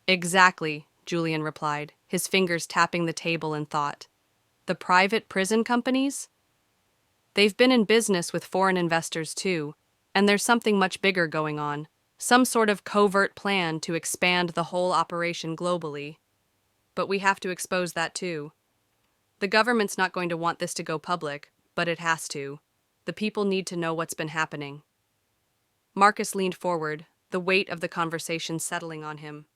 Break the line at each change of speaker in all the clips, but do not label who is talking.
Exactly, Julian replied, his fingers tapping the table in thought. The private prison companies? They've been in business with foreign investors too, and there's something much bigger going on. Some sort of covert plan to expand the whole operation globally. But we have to expose that too. The government's not going to want this to go public, but it has to. The people need to know what's been happening. Marcus leaned forward, the weight of the conversation settling on him.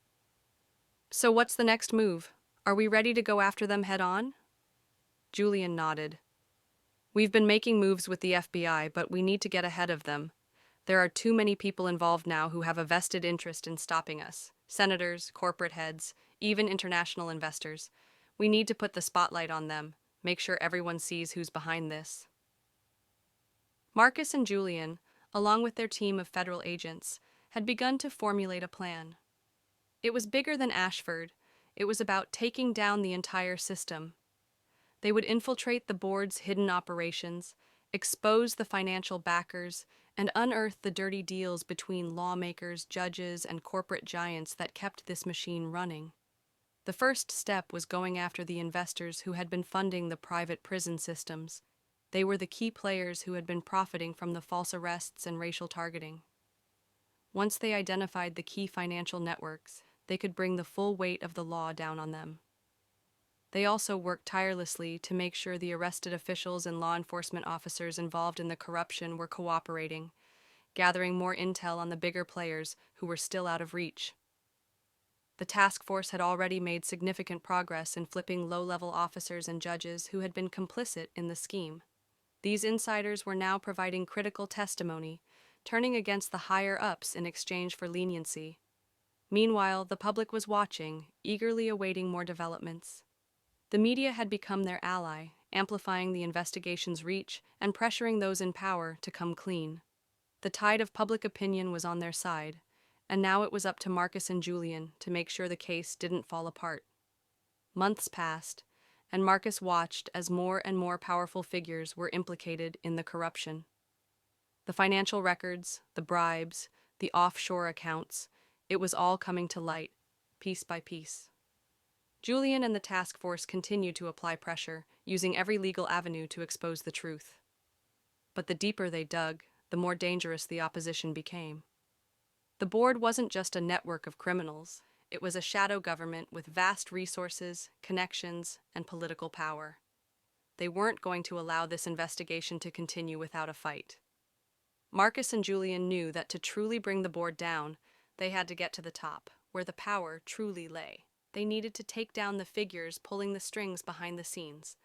So what's the next move? Are we ready to go after them head on? Julian nodded. We've been making moves with the FBI, but we need to get ahead of them. There are too many people involved now who have a vested interest in stopping us. Senators, corporate heads, even international investors. We need to put the spotlight on them, make sure everyone sees who's behind this. Marcus and Julian, along with their team of federal agents, had begun to formulate a plan. It was bigger than Ashford. It was about taking down the entire system. They would infiltrate the board's hidden operations, expose the financial backers, and unearth the dirty deals between lawmakers, judges, and corporate giants that kept this machine running. The first step was going after the investors who had been funding the private prison systems. They were the key players who had been profiting from the false arrests and racial targeting. Once they identified the key financial networks, they could bring the full weight of the law down on them. They also worked tirelessly to make sure the arrested officials and law enforcement officers involved in the corruption were cooperating, gathering more intel on the bigger players who were still out of reach. The task force had already made significant progress in flipping low-level officers and judges who had been complicit in the scheme. These insiders were now providing critical testimony, turning against the higher-ups in exchange for leniency. Meanwhile, the public was watching, eagerly awaiting more developments. The media had become their ally, amplifying the investigation's reach and pressuring those in power to come clean. The tide of public opinion was on their side, and now it was up to Marcus and Julian to make sure the case didn't fall apart. Months passed, and Marcus watched as more and more powerful figures were implicated in the corruption. The financial records, the bribes, the offshore accounts, it was all coming to light, piece by piece. Julian and the task force continued to apply pressure, using every legal avenue to expose the truth. But the deeper they dug, the more dangerous the opposition became. The board wasn't just a network of criminals, it was a shadow government with vast resources, connections, and political power. They weren't going to allow this investigation to continue without a fight. Marcus and Julian knew that to truly bring the board down, they had to get to the top, where the power truly lay. They needed to take down the figures pulling the strings behind the scenes,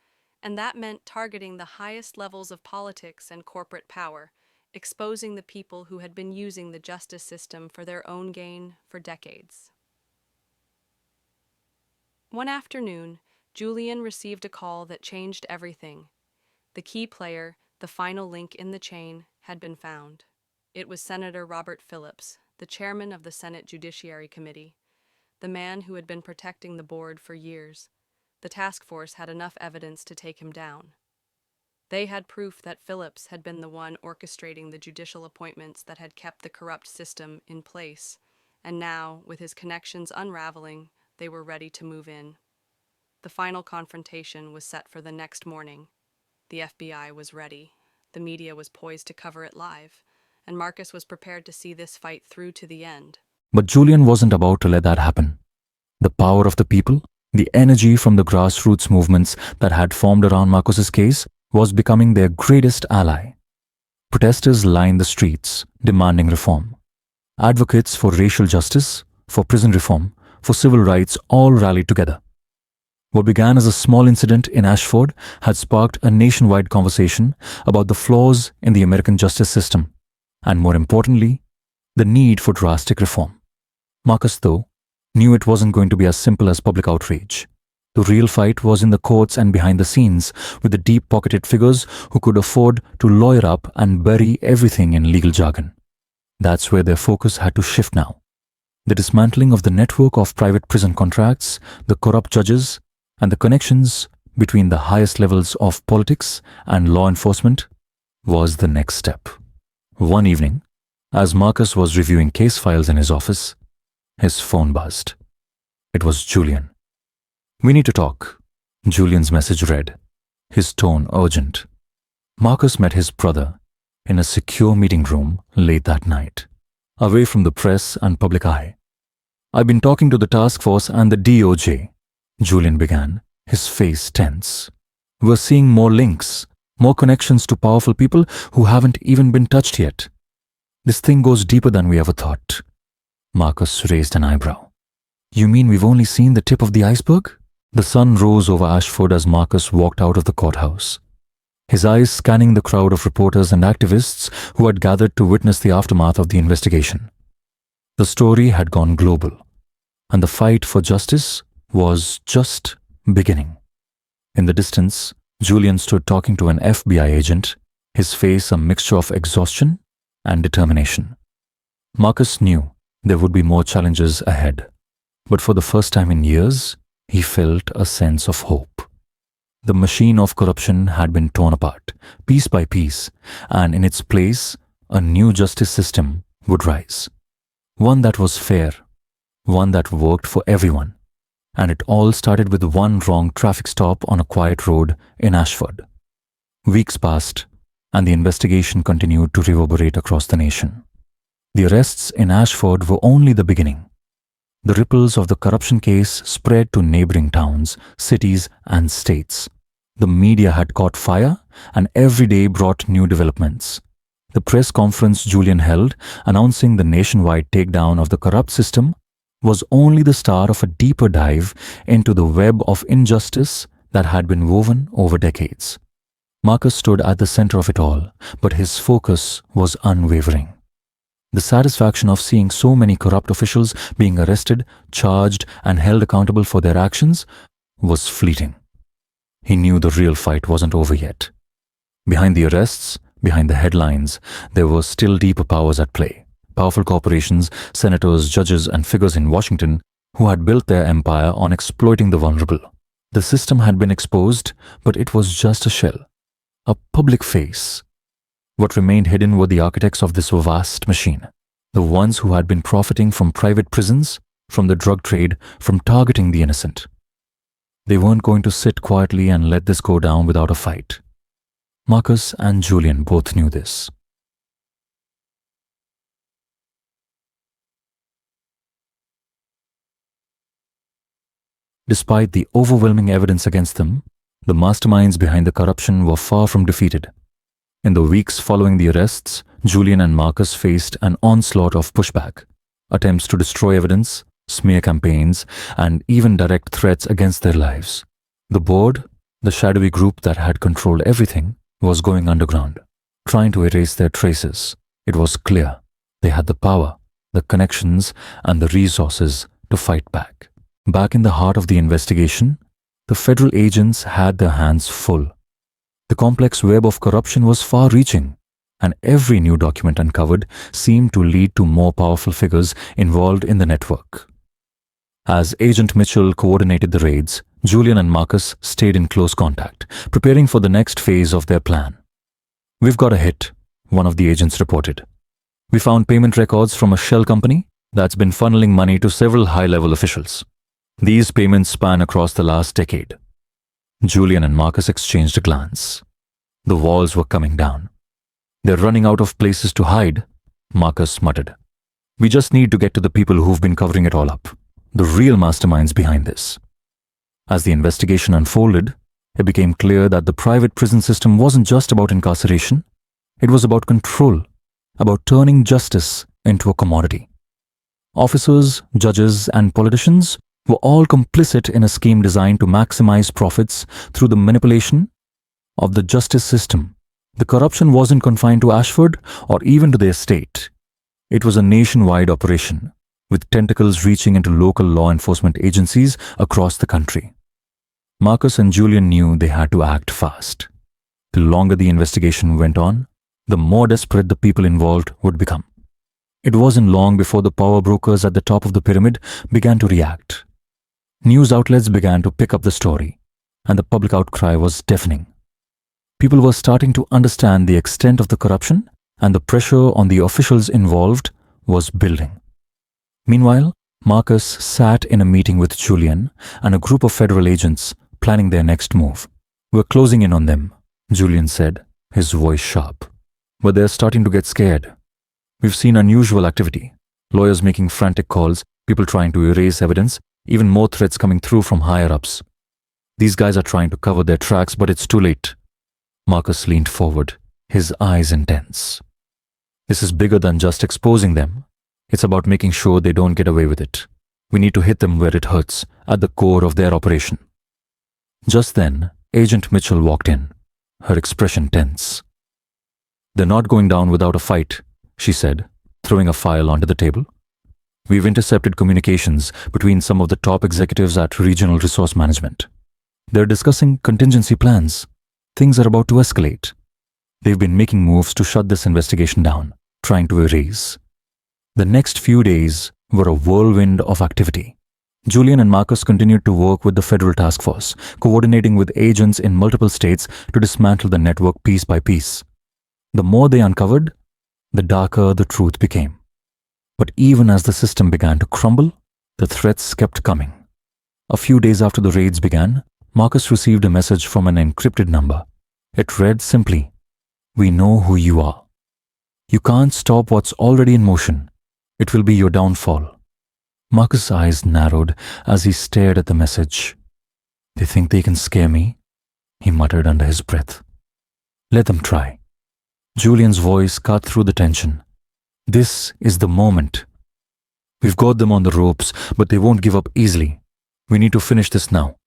and that meant targeting the highest levels of politics and corporate power, exposing the people who had been using the justice system for their own gain for decades. One afternoon, Julian received a call that changed everything. The key player, the final link in the chain, had been found. It was Senator Robert Phillips, the chairman of the Senate Judiciary Committee, the man who had been protecting the board for years. The task force had enough evidence to take him down. They had proof that Phillips had been the one orchestrating the judicial appointments that had kept the corrupt system in place, and now, with his connections unraveling, they were ready to move in. The final confrontation was set for the next morning. The FBI was ready. The media was poised to cover it live, and Marcus was prepared to see this fight through to the end.
But Julian wasn't about to let that happen. The power of the people, the energy from the grassroots movements that had formed around Marcus's case, was becoming their greatest ally. Protesters lined the streets, demanding reform. Advocates for racial justice, for prison reform, for civil rights all rallied together. What began as a small incident in Ashford had sparked a nationwide conversation about the flaws in the American justice system, and more importantly, the need for drastic reform. Marcus, though, knew it wasn't going to be as simple as public outrage. The real fight was in the courts and behind the scenes, with the deep-pocketed figures who could afford to lawyer up and bury everything in legal jargon. That's where their focus had to shift now. The dismantling of the network of private prison contracts, the corrupt judges, and the connections between the highest levels of politics and law enforcement was the next step. One evening, as Marcus was reviewing case files in his office, his phone buzzed. It was Julian. "We need to talk," Julian's message read, his tone urgent. Marcus met his brother in a secure meeting room late that night, away from the press and public eye. "I've been talking to the task force and the DOJ," Julian began, his face tense. "We're seeing more links, more connections to powerful people who haven't even been touched yet. This thing goes deeper than we ever thought." Marcus raised an eyebrow. "You mean we've only seen the tip of the iceberg?" The sun rose over Ashford as Marcus walked out of the courthouse, his eyes scanning the crowd of reporters and activists who had gathered to witness the aftermath of the investigation. The story had gone global, and the fight for justice was just beginning. In the distance, Julian stood talking to an FBI agent, his face a mixture of exhaustion and determination. Marcus knew there would be more challenges ahead, but for the first time in years, he felt a sense of hope. The machine of corruption had been torn apart, piece by piece, and in its place, a new justice system would rise. One that was fair, one that worked for everyone. And it all started with one wrong traffic stop on a quiet road in Ashford. Weeks passed, and the investigation continued to reverberate across the nation. The arrests in Ashford were only the beginning. The ripples of the corruption case spread to neighboring towns, cities, and states. The media had caught fire, and every day brought new developments. The press conference Julian held, announcing the nationwide takedown of the corrupt system, was only the start of a deeper dive into the web of injustice that had been woven over decades. Marcus stood at the center of it all, but his focus was unwavering. The satisfaction of seeing so many corrupt officials being arrested, charged, and held accountable for their actions was fleeting. He knew the real fight wasn't over yet. Behind the arrests, behind the headlines, there were still deeper powers at play. Powerful corporations, senators, judges, and figures in Washington who had built their empire on exploiting the vulnerable. The system had been exposed, but it was just a shell, a public face. What remained hidden were the architects of this vast machine, the ones who had been profiting from private prisons, from the drug trade, from targeting the innocent. They weren't going to sit quietly and let this go down without a fight. Marcus and Julian both knew this. Despite the overwhelming evidence against them, the masterminds behind the corruption were far from defeated. In the weeks following the arrests, Julian and Marcus faced an onslaught of pushback, attempts to destroy evidence, smear campaigns, and even direct threats against their lives. The board, the shadowy group that had controlled everything, was going underground, trying to erase their traces. It was clear they had the power, the connections, and the resources to fight back. Back in the heart of the investigation, the federal agents had their hands full. The complex web of corruption was far-reaching, and every new document uncovered seemed to lead to more powerful figures involved in the network. As Agent Mitchell coordinated the raids, Julian and Marcus stayed in close contact, preparing for the next phase of their plan. "We've got a hit," one of the agents reported. "We found payment records from a shell company that's been funneling money to several high-level officials. These payments span across the last decade." Julian and Marcus exchanged a glance. The walls were coming down. "They're running out of places to hide," Marcus muttered. "We just need to get to the people who've been covering it all up, the real masterminds behind this." As the investigation unfolded, it became clear that the private prison system wasn't just about incarceration. It was about control, about turning justice into a commodity. Officers, judges, and politicians were all complicit in a scheme designed to maximize profits through the manipulation of the justice system. The corruption wasn't confined to Ashford or even to their state. It was a nationwide operation, with tentacles reaching into local law enforcement agencies across the country. Marcus and Julian knew they had to act fast. The longer the investigation went on, the more desperate the people involved would become. It wasn't long before the power brokers at the top of the pyramid began to react. News outlets began to pick up the story, and the public outcry was deafening. People were starting to understand the extent of the corruption, and the pressure on the officials involved was building. Meanwhile, Marcus sat in a meeting with Julian and a group of federal agents planning their next move. "We're closing in on them," Julian said, his voice sharp. "But they're starting to get scared. We've seen unusual activity. Lawyers making frantic calls, people trying to erase evidence, even more threats coming through from higher-ups. These guys are trying to cover their tracks, but it's too late." Marcus leaned forward, his eyes intense. "This is bigger than just exposing them. It's about making sure they don't get away with it. We need to hit them where it hurts, at the core of their operation." Just then, Agent Mitchell walked in, her expression tense. "They're not going down without a fight," she said, throwing a file onto the table. "We've intercepted communications between some of the top executives at Regional Resource Management. They're discussing contingency plans. Things are about to escalate. They've been making moves to shut this investigation down, trying to erase." The next few days were a whirlwind of activity. Julian and Marcus continued to work with the federal task force, coordinating with agents in multiple states to dismantle the network piece by piece. The more they uncovered, the darker the truth became. But even as the system began to crumble, the threats kept coming. A few days after the raids began, Marcus received a message from an encrypted number. It read simply, "We know who you are. You can't stop what's already in motion. It will be your downfall." Marcus' eyes narrowed as he stared at the message. "They think they can scare me?" he muttered under his breath. "Let them try." Julian's voice cut through the tension. "This is the moment. We've got them on the ropes, but they won't give up easily. We need to finish this now.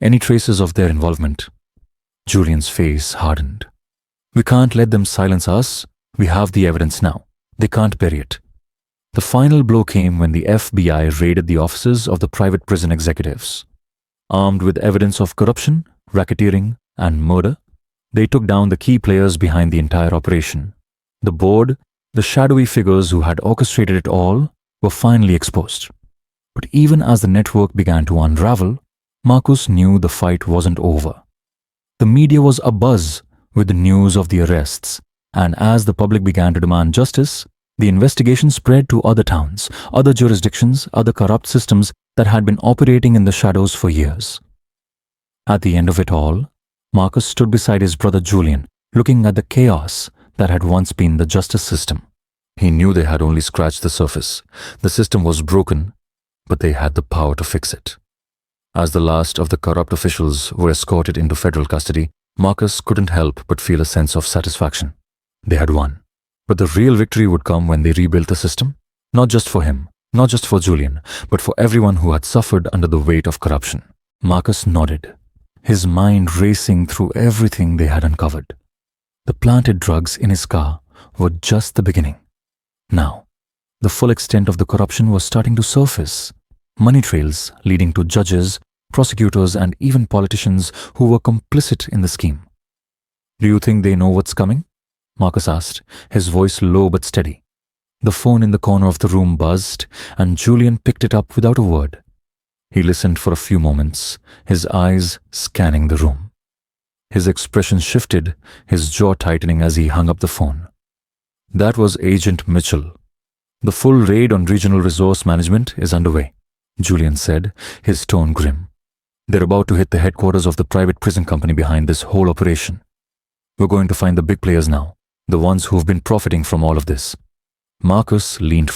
Any traces of their involvement?" Julian's face hardened. "We can't let them silence us. We have the evidence now. They can't bury it." The final blow came when the FBI raided the offices of the private prison executives. Armed with evidence of corruption, racketeering, and murder, they took down the key players behind the entire operation. The board, the shadowy figures who had orchestrated it all, were finally exposed. But even as the network began to unravel, Marcus knew the fight wasn't over. The media was abuzz with the news of the arrests, and as the public began to demand justice, the investigation spread to other towns, other jurisdictions, other corrupt systems that had been operating in the shadows for years. At the end of it all, Marcus stood beside his brother Julian, looking at the chaos that had once been the justice system. He knew they had only scratched the surface. The system was broken, but they had the power to fix it. As the last of the corrupt officials were escorted into federal custody, Marcus couldn't help but feel a sense of satisfaction. They had won. But the real victory would come when they rebuilt the system, not just for him, not just for Julian, but for everyone who had suffered under the weight of corruption. Marcus nodded, his mind racing through everything they had uncovered. The planted drugs in his car were just the beginning. Now, the full extent of the corruption was starting to surface. Money trails leading to judges, prosecutors, and even politicians who were complicit in the scheme. "Do you think they know what's coming?" Marcus asked, his voice low but steady. The phone in the corner of the room buzzed, and Julian picked it up without a word. He listened for a few moments, his eyes scanning the room. His expression shifted, his jaw tightening as he hung up the phone. "That was Agent Mitchell. The full raid on Regional Resource Management is underway," Julian said, his tone grim. "They're about to hit the headquarters of the private prison company behind this whole operation. We're going to find the big players now, the ones who've been profiting from all of this." Marcus leaned